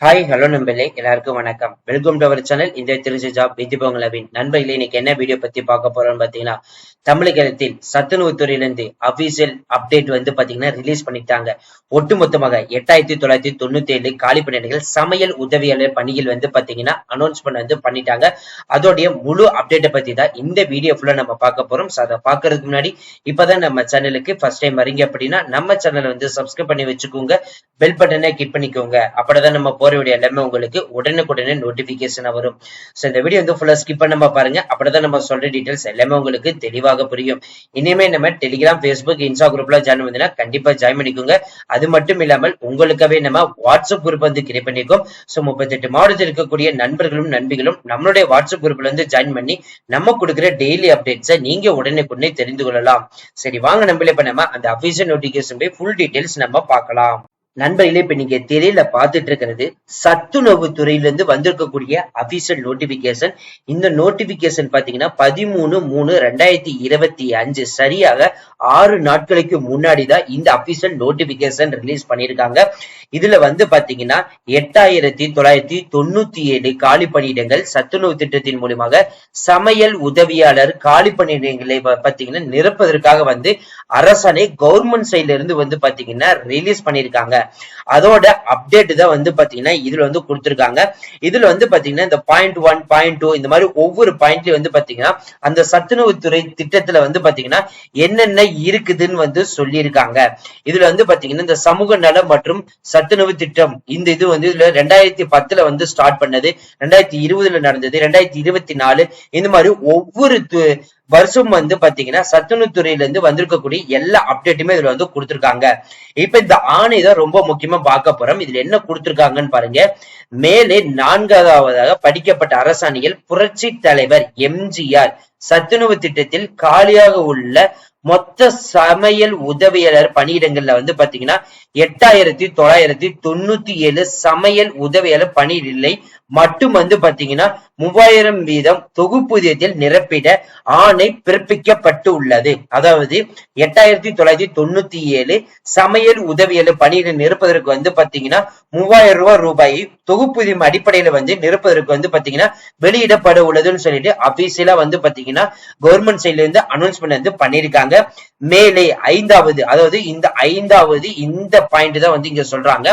Hi hello நண்பர்களே, எல்லாருக்கும் வணக்கம். Welcome to our channel. இந்த திருச்சி ஜாப் வித்பங்களவின் நண்பர்களே, இன்னைக்கு என்ன வீடியோ பத்தி பார்க்க போறோம்னு பாத்தீங்கன்னா, தமிழகத்தில் சத்துணவு துறையிலிருந்து அபிஷியல் அப்டேட் பாத்தீங்கன்னா ரிலீஸ் பண்ணிட்டாங்க. ஒட்டுமொத்தமாக 8997 காலி பணியிடங்கள் சமையல் உதவியாளர் பணியில் பாத்தீங்கன்னா அனௌன்ஸ் பண்ணிட்டாங்க. அதோடைய முழு அப்டேட்டை பத்தி தான் இந்த வீடியோ ஃபுல்லா நம்ம பார்க்க போறோம். அதை பாக்குறதுக்கு முன்னாடி இப்பதான் நம்ம சேனலுக்கு ஃபர்ஸ்ட் டைம் வரீங்க அப்படின்னா நம்ம சேனலை சப்ஸ்கிரைப் பண்ணி வச்சுக்கோங்க, பெல் பட்டனை கிளிக் பண்ணிக்கோங்க. அப்படிதான் நம்ம வீடியோ எல்லாமே உங்களுக்கு உடனுக்குடனே நோட்டிபிகேஷன் வரும். சோ இந்த வீடியோ ஃபுல்லா ஸ்கிப் பண்ணாம பாருங்க. அப்படிதான் நம்ம சொல்ற டீடைல்ஸ் எல்லாமே உங்களுக்கு தெளிவாக புரியும். இனிமே நம்ம டெலிகிராம், ஃபேஸ்புக், இன்ஸ்டா குரூப்ல ஜாயின் பண்ணா கண்டிப்பா ஜாயின் பண்ணிக்கோங்க. அது மட்டும் இல்லாமல் உங்களுக்காகவே நம்ம வாட்ஸ்அப் குரூப் கிரியேட் பண்ணிருக்கோம். சோ 38 மாவட்டத்தில் இருக்கக்கூடிய நண்பர்களும் நண்பிகளும் நம்மளுடைய வாட்ஸ்அப் குரூப்ல ஜாயின் பண்ணி நம்ம கொடுக்கிற டெய்லி அப்டேட்ஸை நீங்க உடனுக்குடனே தெரிந்து கொள்ளலாம். சரி வாங்க நண்பர்களே, இப்ப நம்ம அந்த அபிஷியல் நோட்டிபிகேஷன் ஃபுல் டீடைல்ஸ் நம்ம பார்க்கலாம். நண்பர்களே, இப்ப நீங்க திரையில பாத்துட்டு இருக்கிறது சத்துணவு துறையிலிருந்து வந்திருக்கக்கூடிய அபிஷியல் நோட்டிபிகேஷன். இந்த நோட்டிபிகேஷன் பாத்தீங்கன்னா 13/3/2025 சரியாக 6 நாட்களுக்கு முன்னாடி தான் இந்த அபிஷியல் நோட்டிபிகேஷன் ரிலீஸ் பண்ணிருக்காங்க. இதுல பாத்தீங்கன்னா 8997 காலி பணியிடங்கள் சத்துணவு திட்டத்தின் மூலமாக சமையல் உதவியாளர் காலி பணியிடங்களை பாத்தீங்கன்னா நிரப்பதற்காக அரசாணை கவர்மெண்ட் சைட்ல இருந்து பாத்தீங்கன்னா ரிலீஸ் பண்ணிருக்காங்க. அதோட அப்டேட் தான் பாத்தீங்கன்னா இதுல கொடுத்திருக்காங்க. இதுல பாத்தீங்கன்னா இந்த பாயிண்ட் 1, பாயிண்ட் 2 இந்த மாதிரி ஒவ்வொரு பாயிண்ட்லயும் பாத்தீங்கன்னா அந்த சத்துணவு துறை திட்டத்துல பாத்தீங்கன்னா என்னென்ன இருக்குதுன்னு சொல்லியிருக்காங்க. இதுல பாத்தீங்கன்னா இந்த சமூக நலம் மற்றும் சத்துணவு திட்டம் இந்த இது இதுல 2010 ஸ்டார்ட் பண்ணது, 2020 நடந்தது, 2024 இந்த மாதிரி ஒவ்வொரு வருஷம் பாத்தீங்கன்னா சத்துணவு துறையில இருந்து வந்திருக்கக்கூடிய எல்லா அப்டேட்டுமே இதுல கொடுத்திருக்காங்க. இப்ப இந்த ஆணை தான் ரொம்ப முக்கியமா பார்க்க போறோம். இதுல என்ன கொடுத்திருக்காங்கன்னு பாருங்க. மேலே 4வதாக படிக்கப்பட்ட அரசாணையில் புரட்சி தலைவர் எம்ஜிஆர் சத்துணவு திட்டத்தில் காலியாக உள்ள மொத்த சமையல் உதவியாளர் பணியிடங்கள்ல பாத்தீங்கன்னா 8997 சமையல் உதவியாளர் பணியிடங்களை மட்டும் பாத்தீங்கன்னா 3000 வீதம் தொகுப்பூதியத்தில் நிரப்பிட ஆணை பிறப்பிக்கப்பட்டு உள்ளது. அதாவது 8997 சமையல் உதவியாளர் பணியிட நிரப்புவதற்கு பாத்தீங்கன்னா 3000 ரூபாயை தொகுப்பூதியம் அடிப்படையில நிரப்புவதற்கு பாத்தீங்கன்னா வெளியிடப்பட உள்ளதுன்னு சொல்லிட்டு அபிஷியலா பாத்தீங்கன்னா கவர்மெண்ட் சைட்ல இருந்து அனௌன்ஸ்மெண்ட் பண்ணிருக்காங்க. மேலே 5வது, அதாவது இந்த 5வது இந்த பாயிண்ட் தான் இங்க சொல்றாங்க.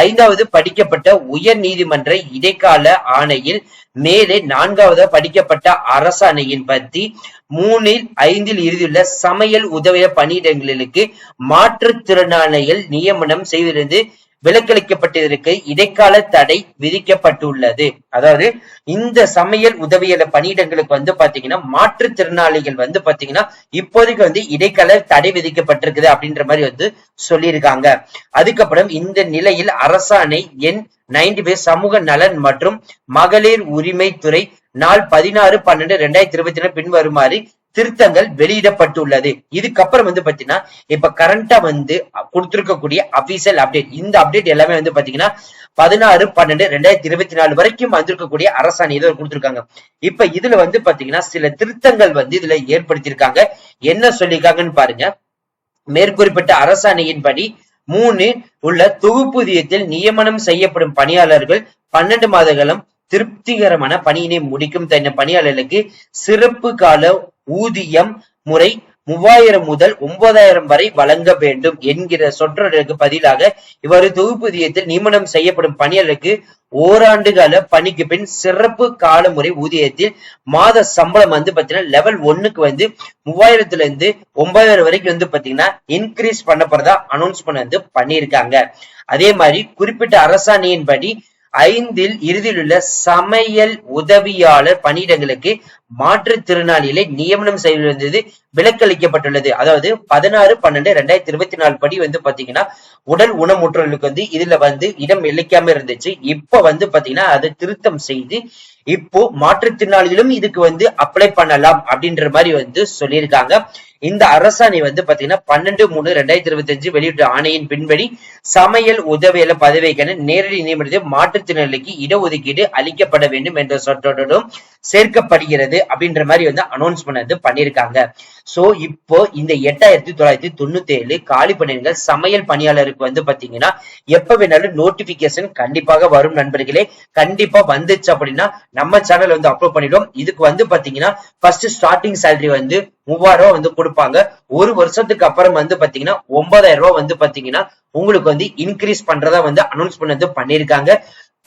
5வது படிக்கப்பட்ட உயர் நீதிமன்ற இடைக்கால ஆணையில் மேலே 4வது படிக்கப்பட்ட அரசாணையின் பத்தி 3/5 இறுதியுள்ள சமையல் உதவிய பணியிடங்களுக்கு மாற்றுத்திறனாளிகள் நியமனம் செய்திருந்து விலக்களிக்கப்பட்டதற்கு இடைக்கால தடை விதிக்கப்பட்டுள்ளது. அதாவது இந்த சமையல் உதவியாளர் பணியிடங்களுக்கு பாத்தீங்கன்னா மாற்றுத்திறனாளிகள் பாத்தீங்கன்னா இப்போதைக்கு இடைக்கால தடை விதிக்கப்பட்டிருக்குது அப்படின்ற மாதிரி சொல்லியிருக்காங்க. அதுக்கப்புறம் இந்த நிலையில் அரசாணை எண் 95 சமூக நலன் மற்றும் மகளிர் உரிமை துறை நாள் 16/12/2024 பின்வருமாறு திருத்தங்கள் வெளியிடப்பட்டுள்ளது. இதுக்கப்புறம் பாத்தீங்கன்னா இப்ப கரண்டா கொடுத்திருக்கக்கூடிய அபிஷியல் அப்டேட், இந்த அப்டேட் எல்லாமே பாத்தீங்கன்னா 16/12/2024 வரைக்கும் வந்திருக்கக்கூடிய அரசாணை இதை கொடுத்திருக்காங்க. இப்ப இதுல பாத்தீங்கன்னா சில திருத்தங்கள் இதுல ஏற்படுத்தியிருக்காங்க. என்ன சொல்லியிருக்காங்கன்னு பாருங்க. மேற்குறிப்பிட்ட அரசாணையின்படி 3 உள்ள தொகுப்பூதியத்தில் நியமனம் செய்யப்படும் பணியாளர்கள் 12 மாதங்களும் திருப்திகரமான பணியினை முடிக்கும் பணியாளர்களுக்கு சிறப்பு கால ஊதியம் முறை 3000 முதல் 9000 வரை வழங்க வேண்டும் என்கிற சொற்றொடருக்கு பதிலாக இவ்வாறு தொகுப்பூதியத்தில் நியமனம் செய்யப்படும் பணியாளருக்கு ஓராண்டு கால பணிக்கு பின் சிறப்பு கால முறை ஊதியத்தில் மாத சம்பளம் பாத்தீங்கன்னா லெவல் 1க்கு 3000ல இருந்து 9000 வரைக்கும் பாத்தீங்கன்னா இன்கிரீஸ் பண்ணப்படுறதா அனௌன்ஸ் பண்ணியிருக்காங்க. அதே மாதிரி குறிப்பிட்ட அரசாணையின்படி 5 இறுதியில் உள்ள சமையல் உதவியாளர் பணியிடங்களுக்கு மாற்றுத்திறனாளிகளை நியமனம் செய்வது விலக்களிக்கப்பட்டுள்ளது. அதாவது 16/12/2024 படி பாத்தீங்கன்னா உடல் ஊனமுற்றோர்களுக்கு இதுல இடம் அளிக்காம இருந்துச்சு. இப்ப பாத்தீங்கன்னா அதை திருத்தம் செய்து இப்போ மாற்றுத்திறனாளிகளும் இதுக்கு அப்ளை பண்ணலாம் அப்படின்ற மாதிரி சொல்லியிருக்காங்க. இந்த அரசாணை பாத்தீங்கன்னா 12/3/2025 வெளியிட்ட ஆணையின் பின்படி சமையல் உதவியாளர் பதவிக்கான நேரடி நியமனத்தில் மாற்றுத்திறனாளிக்கு இடஒதுக்கீடு அளிக்கப்பட வேண்டும் என்ற சொற்றொடரும் சேர்க்கப்படுகிறது அப்படின்ற மாதிரி அனௌன்ஸ் பண்ணிருக்காங்க. சோ இப்போ இந்த 8997 காலி பணியிடங்கள் சமையல் பணியாளருக்கு வந்து பாத்தீங்கன்னா எப்ப வேணாலும் நோட்டிபிகேஷன் கண்டிப்பாக வரும் நண்பர்களே. கண்டிப்பா வந்துச்சு அப்படின்னா நம்ம சேனல் வந்து அப்லோட் பண்ணிடுவோம். இதுக்கு வந்து பாத்தீங்கன்னா ஃபர்ஸ்ட் ஸ்டார்டிங் சேலரி வந்து 3000 ரூபாய் வந்து கொடுப்பாங்க. ஒரு வருஷத்துக்கு அப்புறம் வந்து பாத்தீங்கன்னா 9000 ரூபாய் வந்து பாத்தீங்கன்னா உங்களுக்கு வந்து இன்க்ரீஸ் பண்றதா வந்து அனௌன்ஸ் பண்ணது பண்ணிருக்காங்க.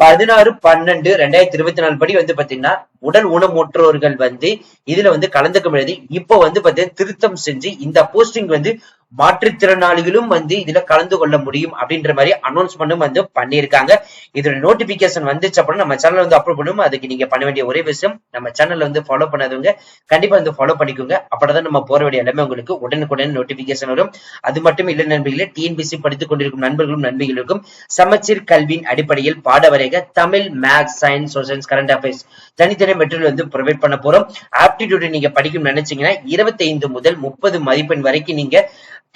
16/12/2024 படி வந்து பாத்தீங்கன்னா உடல் ஊனமுற்றோர்கள் வந்து இதுல வந்து கலந்துக்க முடியாது. இப்போ வந்து பாத்தீங்கன்னா திருத்தம் செஞ்சு இந்த போஸ்டிங் வந்து மாற்றுத்திறனாளிகளும் வந்து இதுல கலந்து கொள்ள முடியும் அப்படின்ற மாதிரி அனௌன்ஸ்மெண்ட்டும் வந்து பண்ணிருக்காங்க. இதோட நோட்டிபிகேஷன் வந்துச்சு அப்படின்னா நம்ம சேனல் வந்து அப்லோட் பண்ணுவோம். அதுக்கு நீங்க பண்ண வேண்டிய ஒரே விஷயம், நம்ம சேனல்ல வந்து ஃபாலோ பண்ணாதவங்க கண்டிப்பா வந்து ஃபாலோ பண்ணிக்கோங்க. அப்பதான் நம்ம போற வேண்டிய எல்லாமே உங்களுக்கு உடனுக்குடன் நோட்டிபிகேஷன் வரும். அது மட்டும் இல்ல நண்பர்களே, டிஎன்பிசி படித்துக் கொண்டிருக்கும் நண்பர்களும் நண்பிகளுக்கும் சமச்சீர் கல்வியின் அடிப்படையில் பாட வரைக Tamil, maths, science, social, current affairs தனித்தனி மெட்டீரியல் வந்து ப்ரொவைட் பண்ண போறோம். ஆப்டிடியூட் நீங்க படிக்கணும்னு நினைச்சீங்கன்னா 25 முதல் 30 மதிப்பெண் வரைக்கும் நீங்க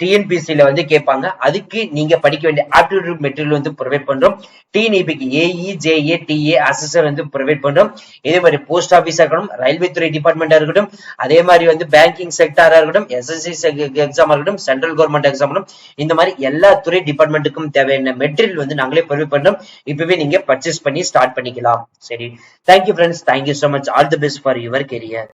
டிஎன்பிசில வந்து கேட்பாங்க. அதுக்கு நீங்க படிக்க வேண்டிய ஆப்டிடியூட் மெட்டீரியல் வந்து ப்ரொவைட் பண்றோம். டிஎன்இபிக்கு ஏஇ, ஜேஏ, டிஏ அசிஸ்டர் வந்து ப்ரொவைட் பண்றோம். இதே மாதிரி போஸ்ட் ஆபீஸா இருக்கட்டும், ரயில்வே துறை டிபார்ட்மெண்டா இருக்கட்டும், அதே மாதிரி வந்து பேங்கிங் செக்டாரா இருக்கட்டும், எஸ்எஸ்சி எக்ஸாம் இருக்கட்டும், சென்ட்ரல் கவர்மெண்ட் எக்ஸாம், இந்த மாதிரி எல்லா துறை டிபார்ட்மெண்ட்டுக்கும் தேவையான மெட்டீரியல் வந்து நாங்களே ப்ரொவைட் பண்றோம். இப்பவே நீங்க பர்ச்சேஸ் பண்ணி ஸ்டார்ட் பண்ணிக்கலாம். சரி, thank you friends, thank you so much. All the best for your career.